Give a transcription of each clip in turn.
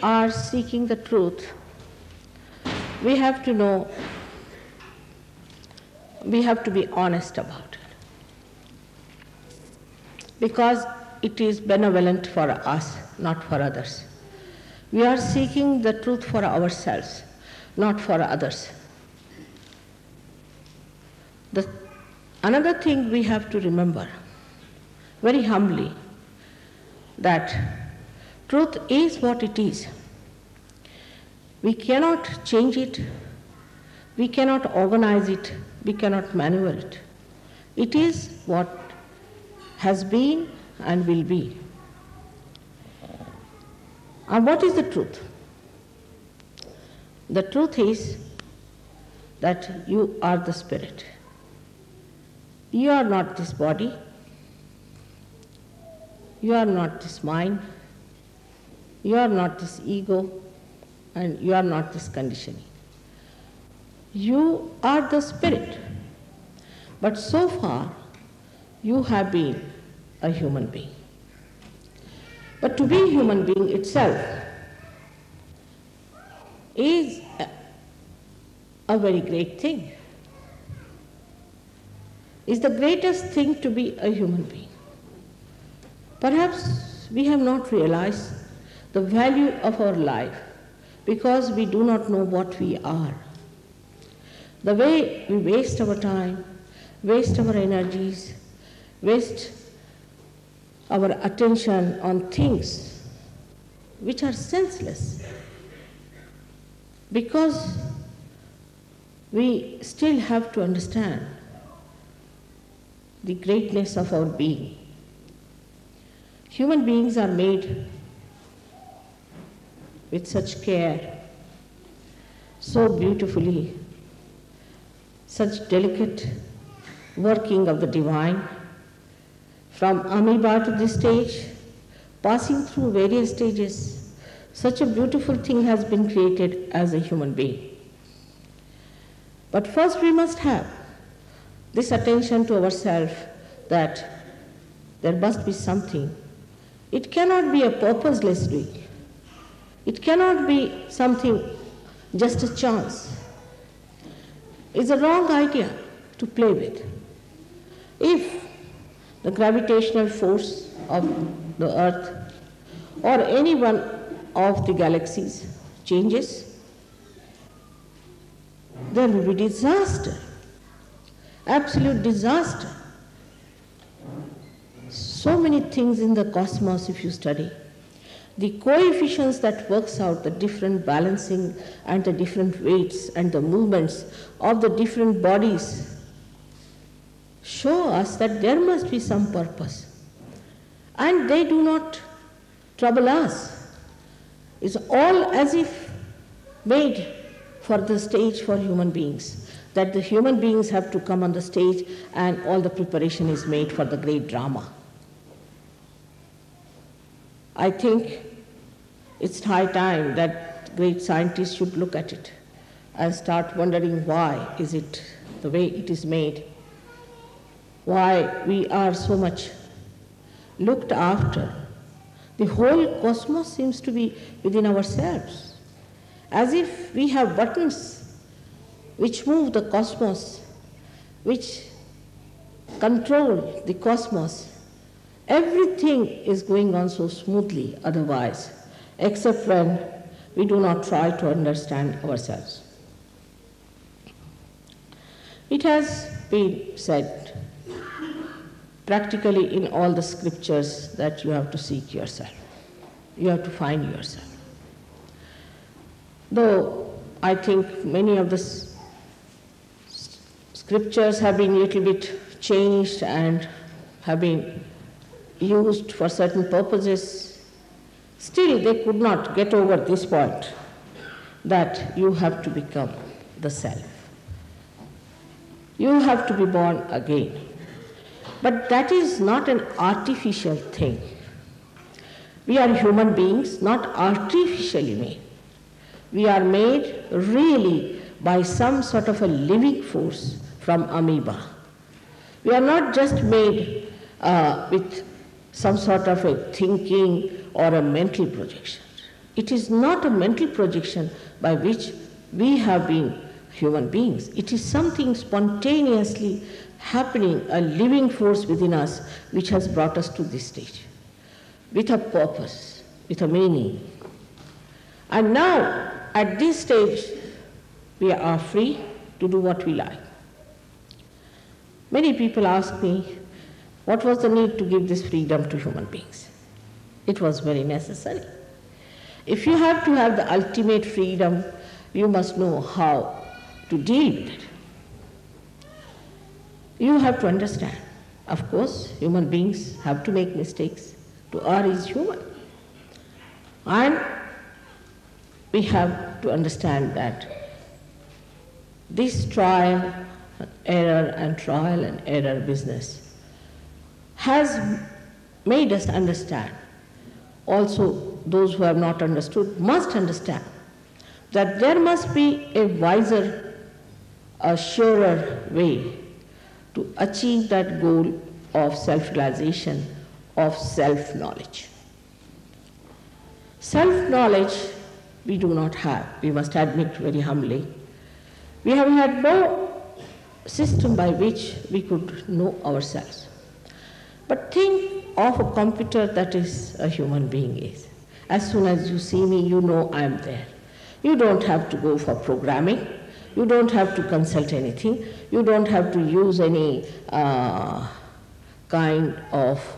are seeking the truth, we have to know, we have to be honest about it. Because it is benevolent for us, not for others. We are seeking the truth for ourselves, not for others. Another thing we have to remember, very humbly, that truth is what it is. We cannot change it, we cannot organize it, we cannot maneuver it. It is what has been and will be. And what is the truth? The truth is that you are the spirit. You are not this body, you are not this mind, you are not this ego, and you are not this conditioning. You are the spirit, but so far you have been a human being. But to be a human being itself is a very great thing. Is the greatest thing to be a human being. Perhaps we have not realized the value of our life because we do not know what we are. The way we waste our time, waste our energies, waste our attention on things which are senseless, because we still have to understand the greatness of our being. Human beings are made with such care, so beautifully, such delicate working of the divine, from amoeba to this stage, passing through various stages. Such a beautiful thing has been created as a human being. But first we must have this attention to ourselves that there must be something. It cannot be a purposeless doing. It cannot be something just a chance. It's a wrong idea to play with. If the gravitational force of the earth or any one of the galaxies changes, there will be disaster, absolute disaster. So many things in the cosmos if you study. The coefficients that works out the different balancing and the different weights and the movements of the different bodies show us that there must be some purpose. And they do not trouble us. It's all as if made for the stage for human beings, that the human beings have to come on the stage and all the preparation is made for the great drama. I think it's high time that great scientists should look at it and start wondering why is it the way it is made, why we are so much looked after. The whole cosmos seems to be within ourselves, as if we have buttons which move the cosmos, which control the cosmos. Everything is going on so smoothly otherwise, except when we do not try to understand ourselves. It has been said practically in all the scriptures that you have to seek yourself. You have to find yourself. Though I think many of the scriptures have been a little bit changed and have been used for certain purposes, still they could not get over this point that you have to become the self. You have to be born again. But that is not an artificial thing. We are human beings, not artificially made. We are made really by some sort of a living force from amoeba. We are not just made with some sort of a thinking or a mental projection. It is not a mental projection by which we have been human beings. It is something spontaneously happening, a living force within us which has brought us to this stage, with a purpose, with a meaning. And now, at this stage, we are free to do what we like. Many people ask me, what was the need to give this freedom to human beings? It was very necessary. If you have to have the ultimate freedom, you must know how to deal with it. You have to understand. Of course, human beings have to make mistakes. To err is human. And we have to understand that this trial and error business has made us understand. Also, those who have not understood must understand that there must be a wiser, a surer way to achieve that goal of self-realization, of self-knowledge. Self-knowledge we do not have, we must admit very humbly. We have had no system by which we could know ourselves. But think of a computer that is a human being is. As soon as you see me, you know I am there. You don't have to go for programming. You don't have to consult anything. You don't have to use any kind of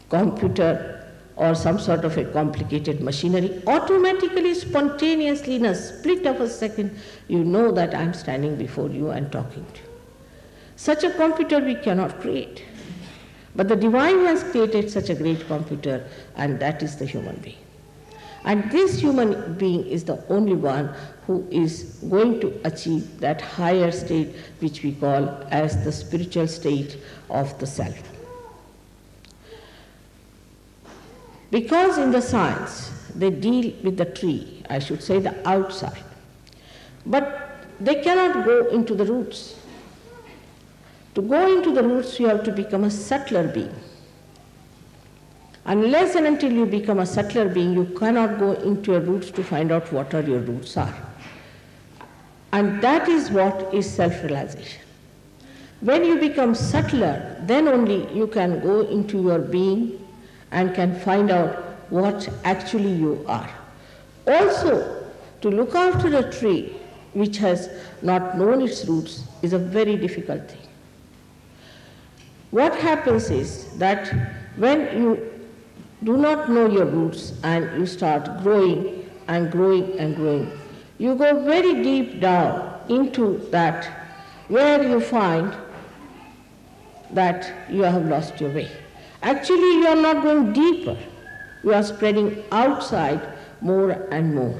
computer or some sort of a complicated machinery. Automatically, spontaneously, in a split of a second, you know that I'm standing before you and talking to you. Such a computer we cannot create. But the divine has created such a great computer, and that is the human being. And this human being is the only one who is going to achieve that higher state which we call as the spiritual state of the self. Because in the science they deal with the tree, I should say the outside, but they cannot go into the roots. To go into the roots, you have to become a subtler being. Unless and until you become a subtler being, you cannot go into your roots to find out what your roots are. And that is what is self-realization. When you become subtler, then only you can go into your being and can find out what actually you are. Also, to look after a tree which has not known its roots is a very difficult thing. What happens is that when you do not know your roots and you start growing and growing and growing, you go very deep down into that where you find that you have lost your way. Actually, you are not going deeper. You are spreading outside more and more.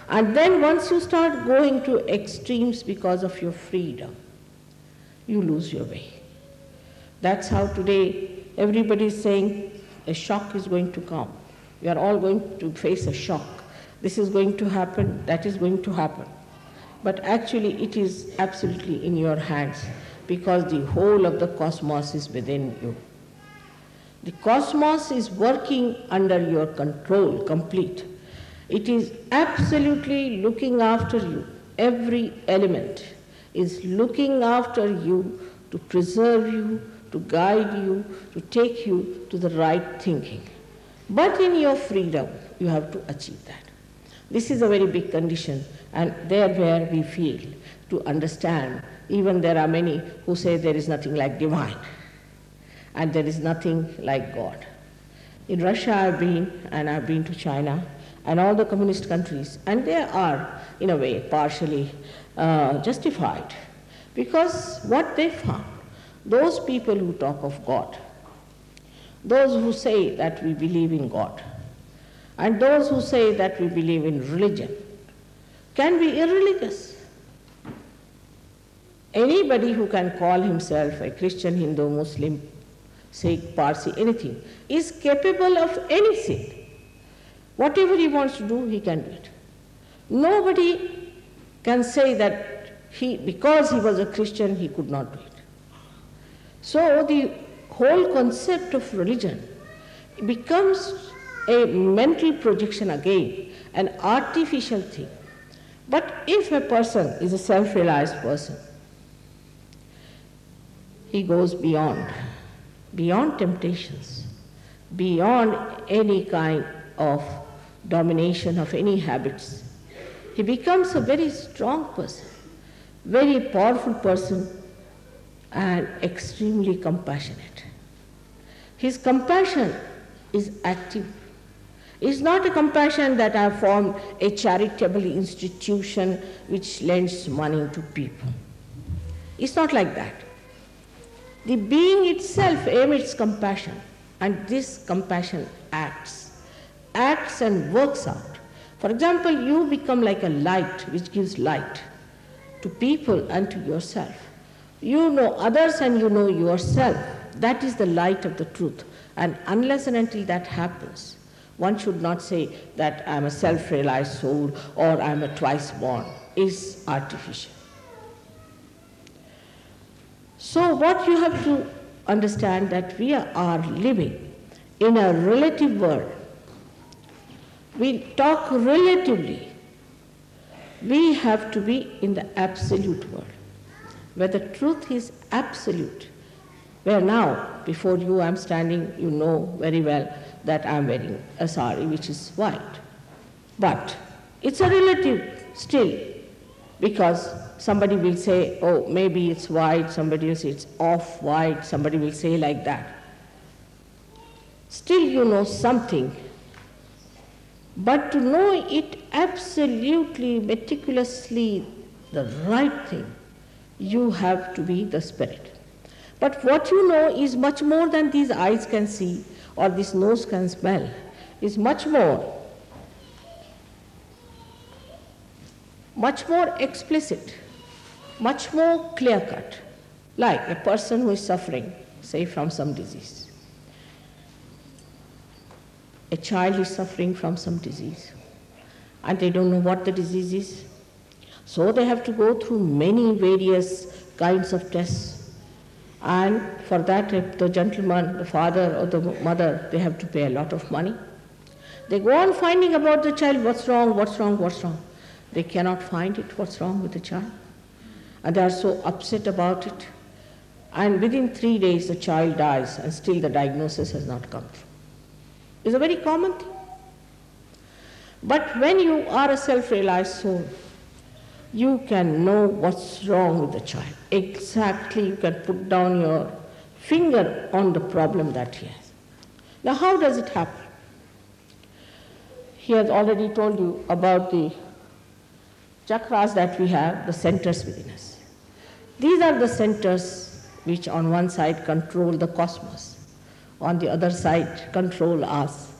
And then once you start going to extremes because of your freedom, you lose your way. That's how today everybody is saying a shock is going to come. We are all going to face a shock. This is going to happen, that is going to happen. But actually it is absolutely in your hands because the whole of the cosmos is within you. The cosmos is working under your control, complete. It is absolutely looking after you. Every element is looking after you to preserve you, to guide you, to take you to the right thinking. But in your freedom, you have to achieve that. This is a very big condition, and there where we feel to understand. Even there are many who say there is nothing like divine, and there is nothing like God. In Russia I've been, and I've been to China, and all the communist countries, and they are, in a way, partially justified. Because what they found, those people who talk of God, those who say that we believe in God, and those who say that we believe in religion, can be irreligious. Anybody who can call himself a Christian, Hindu, Muslim, Sikh, Parsi, anything, is capable of any sin. Whatever he wants to do, he can do it. Nobody can say that because he was a Christian, he could not do it. So the whole concept of religion becomes a mental projection again, an artificial thing. But if a person is a self-realized person, he goes beyond temptations, beyond any kind of domination of any habits. He becomes a very strong person, very powerful person, and extremely compassionate. His compassion is active. It's not a compassion that I formed a charitable institution which lends money to people. It's not like that. The being itself emits compassion, and this compassion acts and works out. For example, you become like a light which gives light to people and to yourself. You know others and you know yourself. That is the light of the truth. And unless and until that happens, one should not say that I am a self-realized soul or I am a twice born. It's artificial. So what you have to understand that we are living in a relative world. We talk relatively. We have to be in the absolute world, where the truth is absolute. Where now, before you I'm standing, you know very well that I'm wearing a sari which is white. But it's a relative still, because somebody will say, oh, maybe it's white, somebody will say it's off-white, somebody will say like that. Still you know something. But to know it absolutely, meticulously, the right thing, you have to be the spirit. But what you know is much more than these eyes can see or this nose can smell, is much more explicit, much more clear-cut, like a person who is suffering, say, from some disease. A child is suffering from some disease, and they don't know what the disease is. So they have to go through many various kinds of tests. And for that, if the gentleman, the father or the mother, they have to pay a lot of money. They go on finding about the child, what's wrong, what's wrong, what's wrong. They cannot find it, what's wrong with the child. And they are so upset about it. And within 3 days, the child dies, and still the diagnosis has not come through. It's a very common thing. But when you are a self-realized soul, you can know what's wrong with the child. Exactly, you can put down your finger on the problem that he has. Now, how does it happen? He has already told you about the chakras that we have, the centers within us. These are the centers which on one side control the cosmos, on the other side control us,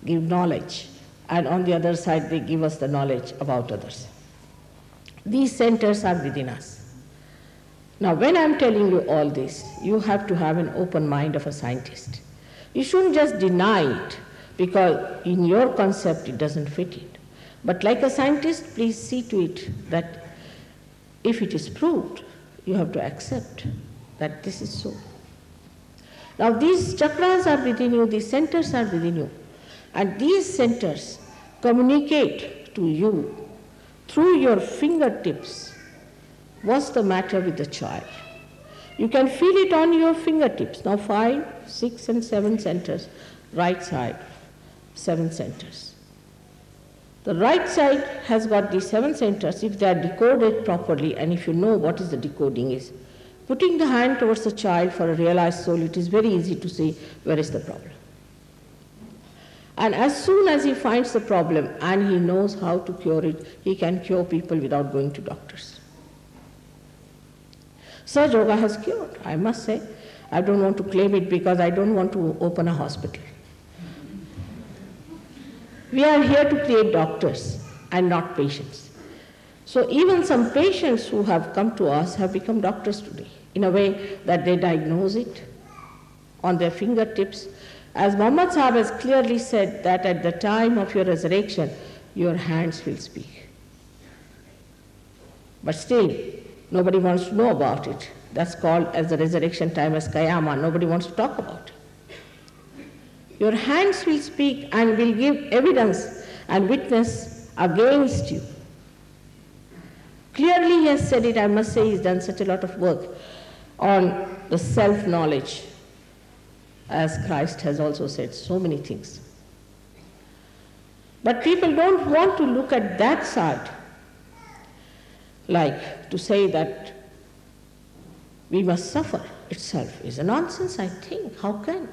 give knowledge, and on the other side they give us the knowledge about others. These centers are within us. Now, when I'm telling you all this, you have to have an open mind of a scientist. You shouldn't just deny it because in your concept it doesn't fit in. But like a scientist, please see to it that if it is proved, you have to accept that this is so. Now, these chakras are within you, these centers are within you, and these centers communicate to you through your fingertips what's the matter with the child. You can feel it on your fingertips. Now 5, 6 and 7 centers, right side, 7 centers. The right side has got these 7 centers if they are decoded properly, and if you know what is the decoding is. Putting the hand towards the child for a realized soul, it is very easy to see where is the problem. And as soon as he finds the problem and he knows how to cure it, he can cure people without going to doctors. Saj Yoga has cured, I must say. I don't want to claim it because I don't want to open a hospital. We are here to create doctors and not patients. So even some patients who have come to us have become doctors today, in a way that they diagnose it on their fingertips. As Muhammad Sahib has clearly said that at the time of your resurrection, your hands will speak. But still, nobody wants to know about it. That's called as the resurrection time as Qiyamah. Nobody wants to talk about it. Your hands will speak and will give evidence and witness against you. Clearly he has said it. I must say he's done such a lot of work on the self-knowledge, as Christ has also said so many things. But people don't want to look at that side, like to say that we must suffer itself is a nonsense, I think. How can?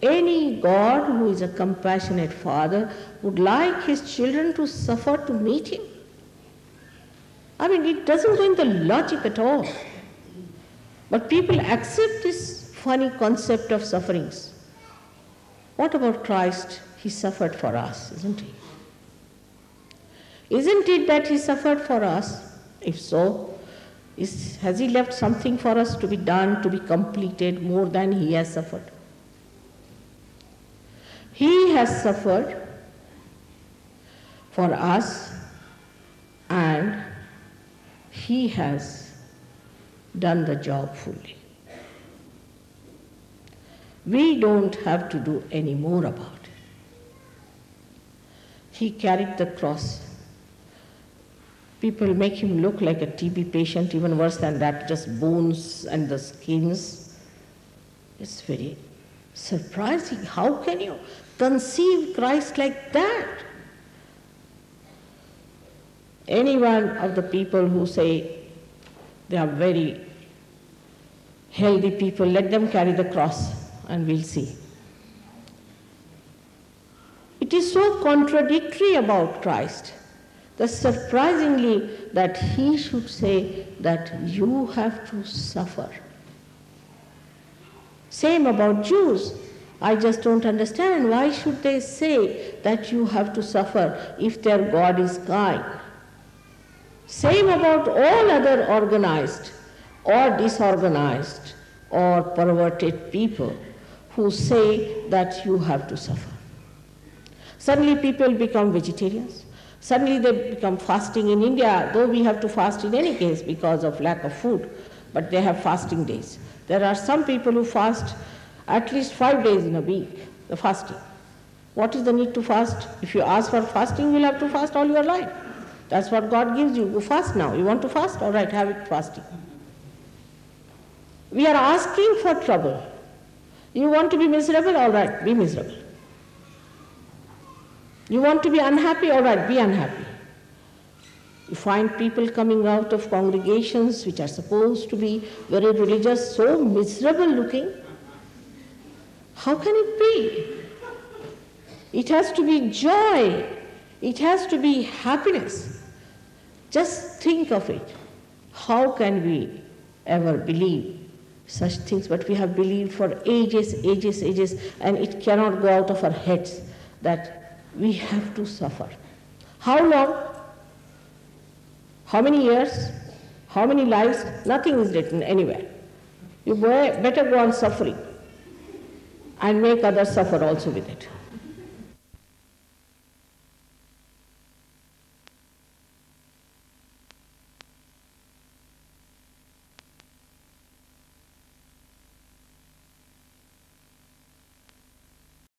Any God who is a compassionate father would like his children to suffer to meet him. I mean, it doesn't go in the logic at all. But people accept this funny concept of sufferings. What about Christ? He suffered for us, isn't he? Isn't it that he suffered for us? If so, has he left something for us to be done, to be completed more than he has suffered? He has suffered for us and he has done the job fully. We don't have to do any more about it. He carried the cross. People make him look like a TB patient, even worse than that, just bones and the skins. It's very surprising. How can you conceive Christ like that? Any one of the people who say they are very healthy people, let them carry the cross and we'll see. It is so contradictory about Christ that surprisingly that he should say that you have to suffer. Same about Jews. I just don't understand. Why should they say that you have to suffer if their God is kind? Same about all other organized or disorganized or perverted people who say that you have to suffer. Suddenly people become vegetarians. Suddenly they become fasting in India, though we have to fast in any case because of lack of food, but they have fasting days. There are some people who fast at least 5 days in a week, the fasting. What is the need to fast? If you ask for fasting, you'll have to fast all your life. That's what God gives you. You fast now. You want to fast? All right, have it fasting. We are asking for trouble. You want to be miserable? All right, be miserable. You want to be unhappy? All right, be unhappy. You find people coming out of congregations which are supposed to be very religious, so miserable looking. How can it be? It has to be joy. It has to be happiness. Just think of it. How can we ever believe such things? But we have believed for ages, and it cannot go out of our heads that we have to suffer. How long? How many years? How many lives? Nothing is written anywhere. You better go on suffering and make others suffer also with it.